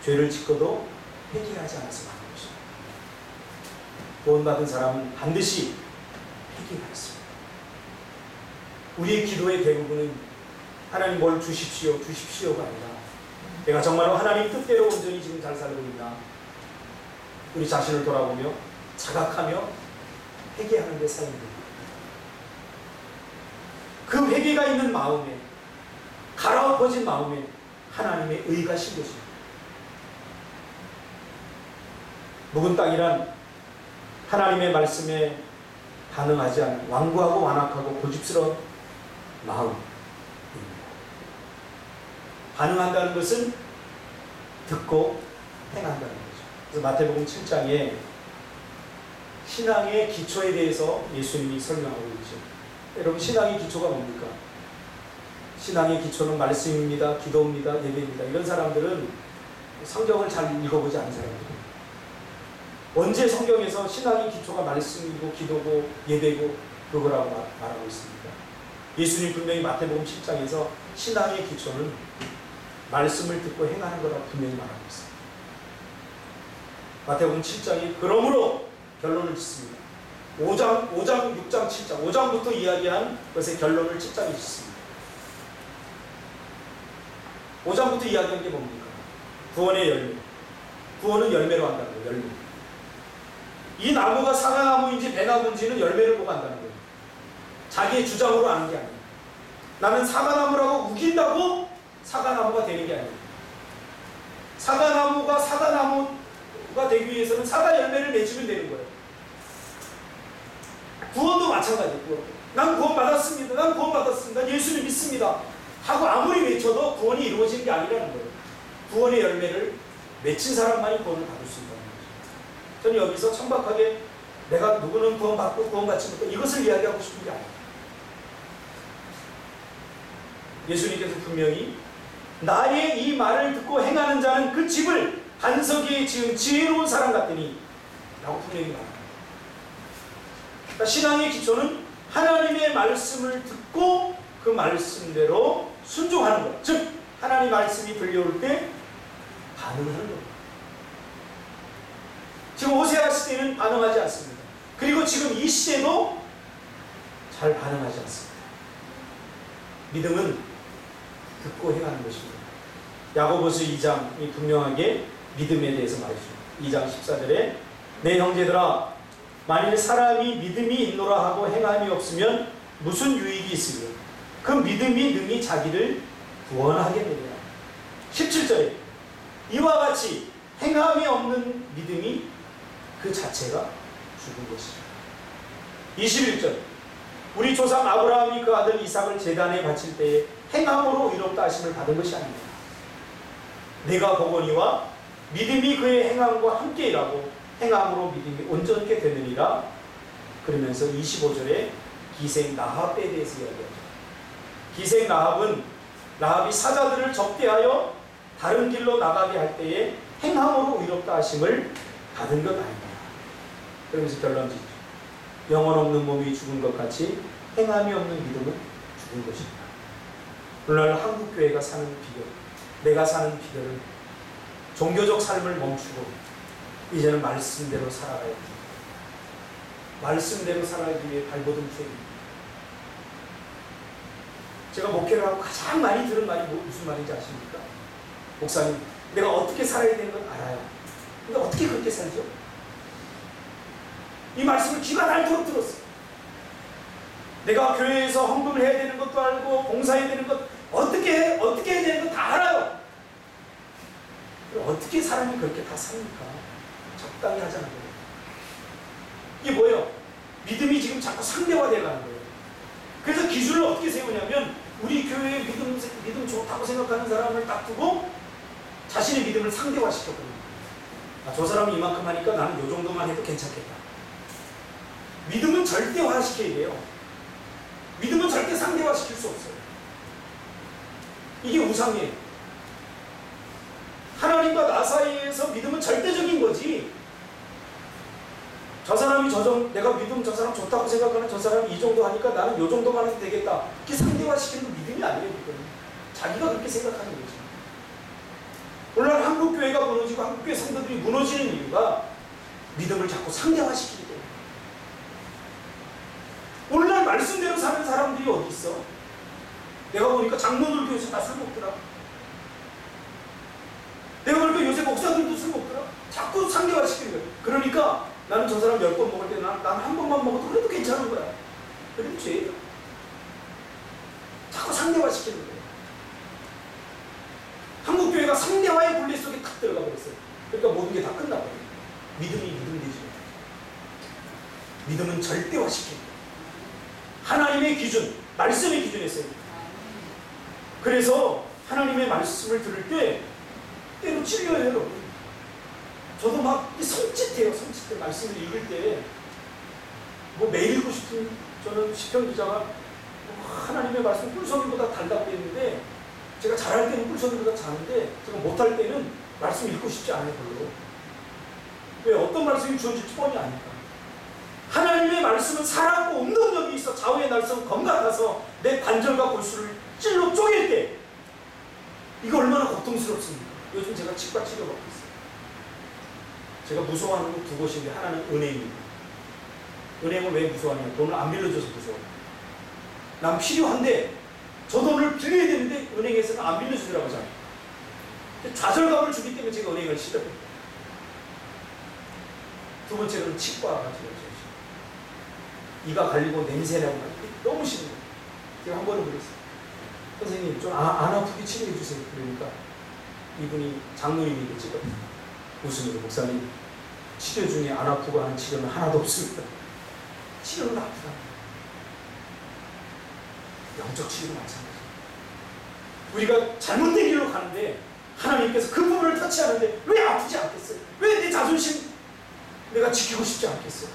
죄를 짓고도 회개하지 않아서 망한 것입니다. 구원받은 사람은 반드시 회개가 있습니다. 우리의 기도의 대부분은 하나님 뭘 주십시오, 주십시오가 아니라 내가 정말로 하나님 뜻대로 온전히 지금 잘 살고 있나, 우리 자신을 돌아보며 자각하며 회개하는 데 사용됩니다. 그 회개가 있는 마음에, 갈아엎어진 마음에 하나님의 의가 심겨집니다. 묵은 땅이란 하나님의 말씀에 반응하지 않는 완고하고 완악하고 고집스러운 마음입니다. 반응한다는 것은 듣고 행한다는 거죠. 그래서 마태복음 7장에 신앙의 기초에 대해서 예수님이 설명하고 있죠. 여러분, 신앙의 기초가 뭡니까? 신앙의 기초는 말씀입니다, 기도입니다, 예배입니다. 이런 사람들은 성경을 잘 읽어보지 않은 사람들입니다. 언제 성경에서 신앙의 기초가 말씀이고 기도고 예배고 그거라고 말하고 있습니까? 예수님 분명히 마태복음 10장에서 신앙의 기초는 말씀을 듣고 행하는 거라고 분명히 말하고 있습니다. 마태복음 7장이 그러므로 결론을 짓습니다. 5장, 6장, 7장, 5장부터 이야기한 것의 결론을 7장에 짓습니다. 5장부터 이야기한 게 뭡니까? 구원의 열매. 구원은 열매로 한다는 거예요. 열매. 이 나무가 사과나무인지 배나무인지는 열매를 보고 한다는 거예요. 자기의 주장으로 아는 게 아니에요. 나는 사과나무라고 우긴다고 사과나무가 되는 게 아니에요. 사과나무가 사과나무가 되기 위해서는 사과 열매를 맺으면 되는 거예요. 구원도 마찬가지예요. 난 구원 받았습니다. 난 구원 받았습니다. 예수를 믿습니다. 하고 아무리 외쳐도 구원이 이루어지는 게 아니라는 거예요. 구원의 열매를 맺힌 사람만이 구원을 받을 수 있다는 거죠. 저는 여기서 천박하게 내가 누구는 구원 받고 구원 받지 못하고 이것을 이야기하고 싶은 게 아니에요. 예수님께서 분명히 나의 이 말을 듣고 행하는 자는 그 집을 반석 위에 지은 지혜로운 사람 같으니 라고 분명히 말합니다. 그러니까 신앙의 기초는 하나님의 말씀을 듣고 그 말씀대로 순종하는 것. 즉 하나님 말씀이 들려올 때 반응하는 겁니다. 지금 호세아 시대는 반응하지 않습니다. 그리고 지금 이 시대도 잘 반응하지 않습니다. 믿음은 듣고 행하는 것입니다. 야고보서 2장이 분명하게 믿음에 대해서 말해줍니다. 2장 14절에 내 형제들아 만일 사람이 믿음이 있노라 하고 행함이 없으면 무슨 유익이 있으며 그 믿음이 능히 자기를 구원하게 되리라. 17절에 이와 같이 행함이 없는 믿음이 그 자체가 죽은 것이다. 21절 우리 조상 아브라함이 그 아들 이삭을 제단에 바칠 때에 행함으로 의롭다 하심을 받은 것이 아닙니다. 내가 보거니와 믿음이 그의 행함과 함께 일하고 행함으로 믿음이 온전케 되느니라. 그러면서 25절에 기생 라합에 대해서 이야기하죠. 기생 라합이 사자들을 접대하여 다른 길로 나가게 할 때에 행함으로 의롭다 하심을 받은 것 아닙니다. 그러면서 결론 짓죠. 영혼 없는 몸이 죽은 것 같이 행함이 없는 믿음은 죽은 것입니다. 오늘날 한국교회가 사는 비결, 내가 사는 비결은 종교적 삶을 멈추고 이제는 말씀대로 살아가야 됩니다. 말씀대로 살아가기 위해 발버둥 쳐입니다. 제가 목회를 하고 가장 많이 들은 말이 무슨 말인지 아십니까? 목사님, 내가 어떻게 살아야 되는 건 알아요. 근데 어떻게 그렇게 살죠? 이 말씀을 귀가 닳도록 들었어요. 내가 교회에서 헌금을 해야 되는 것도 알고 봉사해야 되는 것 어떻게 해야 되는 거 다 알아요. 그럼 어떻게 사람이 그렇게 다 삽니까? 적당히 하자는 거예요. 이게 뭐예요? 믿음이 지금 자꾸 상대화되어 가는 거예요. 그래서 기준을 어떻게 세우냐면 우리 교회의 믿음 좋다고 생각하는 사람을 딱 두고 자신의 믿음을 상대화시켰거든요. 저 사람은 이만큼 하니까 나는 이 정도만 해도 괜찮겠다. 믿음은 절대화시켜야 돼요. 믿음은 절대 상대화시킬 수 없어요. 이게 우상이에요. 하나님과 나 사이에서 믿음은 절대적인 거지. 저 사람이 내가 믿음 저 사람 좋다고 생각하는 저 사람이 이 정도 하니까 나는 이 정도만 해도 되겠다. 이게 상대화시키는 믿음이 아니에요. 자기가 그렇게 생각하는 거지. 오늘날 한국교회가 무너지고 한국교회 성도들이 무너지는 이유가 믿음을 자꾸 상대화시키기 때문에. 오늘날 말씀대로 사는 사람들이 어디 있어? 내가 보니까 장로들 교회에서 다 술 먹더라. 내가 보니까 요새 목사들도 술 먹더라. 자꾸 상대화시키는 거야. 그러니까 나는 저 사람 10번 먹을 때 난 한 번만 먹어도 그래도 괜찮은 거야. 그래도 죄예요. 자꾸 상대화시키는 거예요. 한국교회가 상대화의 굴레 속에 탁 들어가 버렸어요. 그러니까 모든 게 다 끝나버려요. 믿음이 믿음 되지 못해요. 믿음은 절대화시키는 거예요. 하나님의 기준, 말씀의 기준에 써요. 그래서 하나님의 말씀을 들을 때 때로 찔려요, 여러분. 저도 막 섬찟해요. 섬찟해. 말씀을 읽을 때 뭐 매일 읽고 싶은, 저는 시편 기자가 하나님의 말씀 꿀송이보다 달다고 했는데, 제가 잘할 때는 꿀송이보다 자는데 제가 못할 때는 말씀 읽고 싶지 않아요, 별로. 왜? 어떤 말씀이 주어질지 뻔히 아니까. 하나님의 말씀은 살았고 운동력이 있어 좌우의 날선 검 같아서 내 관절과 골수를 찔러 쪼갤 때, 이거 얼마나 고통스럽습니까? 요즘 제가 치과 치료받고 있어요. 제가 무서워하는 건 두 곳인데, 하나는 은행입니다. 은행을 왜 무서워하냐? 돈을 안 빌려줘서 무서워요. 난 필요한데 저 돈을 빌려야 되는데 은행에서는 안 빌려주더라고요. 좌절감을 주기 때문에 제가 은행을 싫어해요. 두 번째로는 치과가 싫어요. 이가 갈리고 냄새나고 너무 싫은 거예요. 제가 한 번은 그랬어요. 선생님 좀 안 아프게 치료해 주세요. 그러니까 이분이 장로님이 찍거든요. 웃으면서 목사님 치료 중에 안 아프고 하는 치료는 하나도 없습니다. 치료는 아프다. 영적 치료도 마찬가지예요. 우리가 잘못된 길로 가는데 하나님께서 그 부분을 터치하는데 왜 아프지 않겠어요? 왜 내 자존심 내가 지키고 싶지 않겠어요?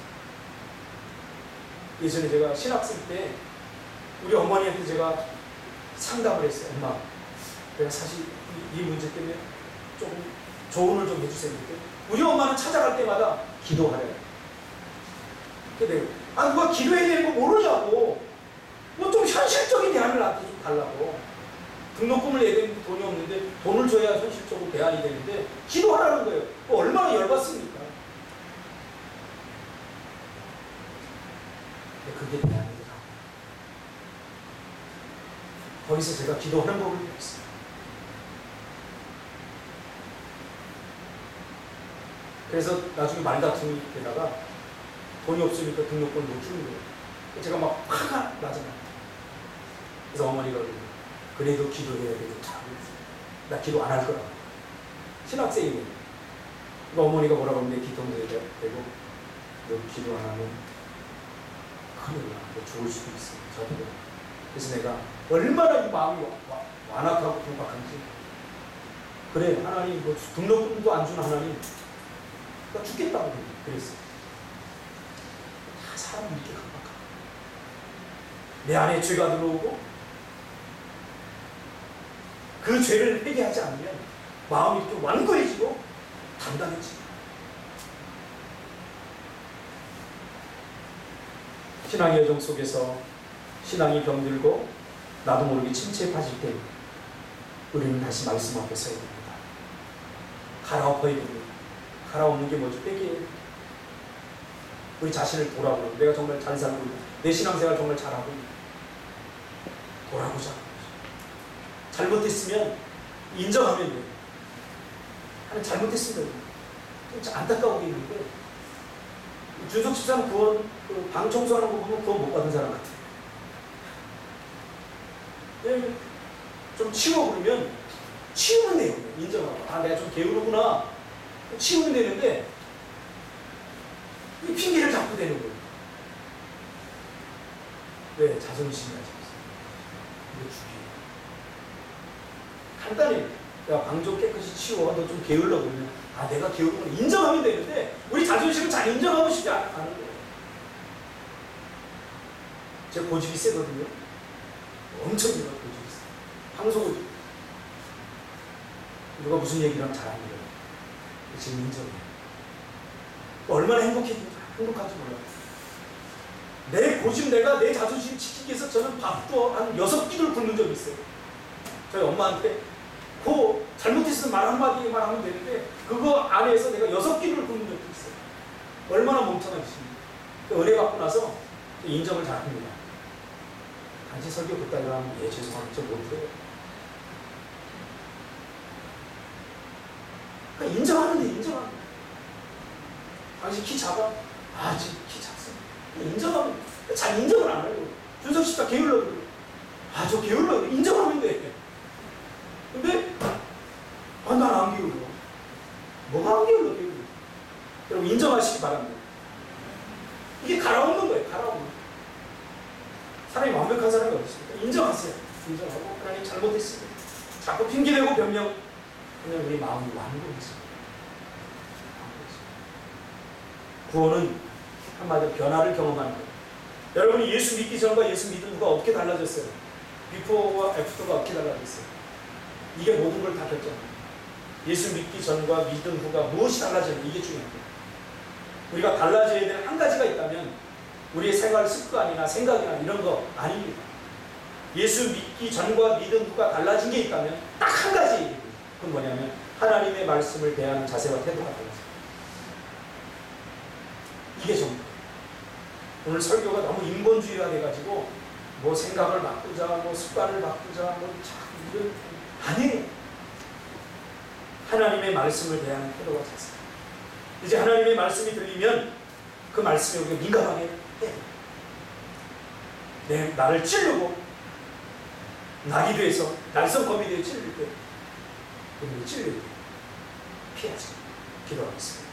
예전에 제가 신학생 때 우리 어머니한테 제가 상담을 했어요. 엄마, 내가 사실 이 문제 때문에 조금 조언을 좀 해주세요. 우리 엄마는 찾아갈 때마다 기도하래요. 근데 누가 기도해야 되는 거 모르냐고. 뭐 좀 현실적인 대안을 나한테 좀 달라고. 등록금을 내야 되는데 돈이 없는데 돈을 줘야 현실적으로 대안이 되는데 기도하라는 거예요. 얼마나 열받습니까? 그게 대안이더라. 거기서 제가 기도하는 법을 배웠어요. 그래서 나중에 말다툼이 되다가 돈이 없으니까 등록금을 못 주는 거예요. 제가 막 화가 나잖아요. 그래서 어머니가 그래도 기도해야 되겠다. 나 기도 안 할 거라고. 신학생이거든요. 그러니까 어머니가 뭐라고 하면 내 기도도 되고 너 기도 안 하면 큰일 나. 너 죽을 수도 있어. 저도. 그래서 내가 얼마나 이 마음이 완악하고 불박한지. 그래, 하나님 뭐 등록금도 안 주는 하나님 나 죽겠다고 그랬어. 다 사람이 이렇게 강박하고 내 안에 죄가 들어오고 그 죄를 회개하지 않으면 마음이 이렇게 완고해지고 단단해지고. 신앙의 여정 속에서 신앙이 병들고 나도 모르게 침체에 빠질 때 우리는 다시 말씀 앞에 서야 됩니다. 갈아엎어야 됩니다. 갈아엎는 게 뭐죠? 빼기예요. 우리 자신을 돌아보고 내가 정말 잘 살고 있고 내 신앙생활 정말 잘하고 있고 돌아보자. 잘못했으면 인정하면 돼요. 하나님 잘못했습니다. 좀 안타까운 게 있는데 준석 집사는 구원, 방 청소하는 거 보면 구원 못 받은 사람 같아요. 좀 치워 그러면 치우면 돼요. 인정하고. 내가 좀 게으르구나. 치우면 되는데 이 핑계를 잡고 되는 거예요. 왜? 자존심이 가지고 있어요. 이거 죽이에요. 간단해요. 야, 방 좀 깨끗이 치워. 너 좀 게을러 그러면 내가 게으르구나. 인정하면 되는데 우리 자존심을 잘 인정하고 싶지 않은 거예요. 제가 고집이 세거든요. 엄청 고집이 세요. 방송을 누가 무슨 얘기를 하면 잘합니다. 지금 인정해요. 얼마나 행복한지 몰라요. 내 고집, 내가 내 자존심 지키기 위해서 저는 밥도 한 6끼를 굶는 적이 있어요. 저희 엄마한테 그 잘못했으면 말 한마디만 하면 되는데 그거 안에서 내가 6끼를 굶는 적도 있어요. 얼마나 멍청한 짓입니까? 은혜 받고 나서 인정을 잘합니다. 단지 설교 그따위로 하면 예 죄송합니다. 저 못해요. 그러니까 인정하는데 인정하는 거예요. 당신 키 작아? 아, 지금 키 작습니다. 인정하면 잘 인정을 안 해요. 준석 씨가 게을러 그래요. 아, 저 게을러 인정하면 돼. 근데 난 안 게을러. 뭐가 안 게을러? 게을러. 여러분 인정하시기 바랍니다. 이게 갈아엎는 거예요. 갈아엎는 거예요. 사람이 완벽한 사람이 어디 있습니까? 인정하세요. 인정하고 하나님 잘못했습니다. 자꾸 핑계대고 변명. 그냥 우리 마음이 완고했습니다. 구원은 한마디로 변화를 경험하는 거예요. 여러분이 예수 믿기 전과 예수 믿은 후가 어떻게 달라졌어요? 비포와 애프터가 어떻게 달라졌어요? 이게 모든 걸 다 결정합니다. 예수 믿기 전과 믿은 후가 무엇이 달라졌는지 이게 중요합니다. 우리가 달라져야 될 한 가지가 있다면 우리의 생활 습관이나 생각이나 이런 거 아닙니다. 예수 믿기 전과 믿은 후가 달라진 게 있다면 딱 한 가지. 그건 뭐냐면 하나님의 말씀을 대하는 자세와 태도가 달라져요. 이게 전부. 오늘 설교가 너무 인본주의가 돼가지고 뭐 생각을 바꾸자, 뭐 습관을 바꾸자, 뭐 이런 아니에요. 하나님의 말씀을 대하는 태도가 자세. 이제 하나님의 말씀이 들리면 그 말씀에 우리가 민감하게 해야 돼. 나를 찌르고 낙이 돼서 날성검이 되어 찌를 때 우리를 찌르고 피하지. 기도하겠습니다.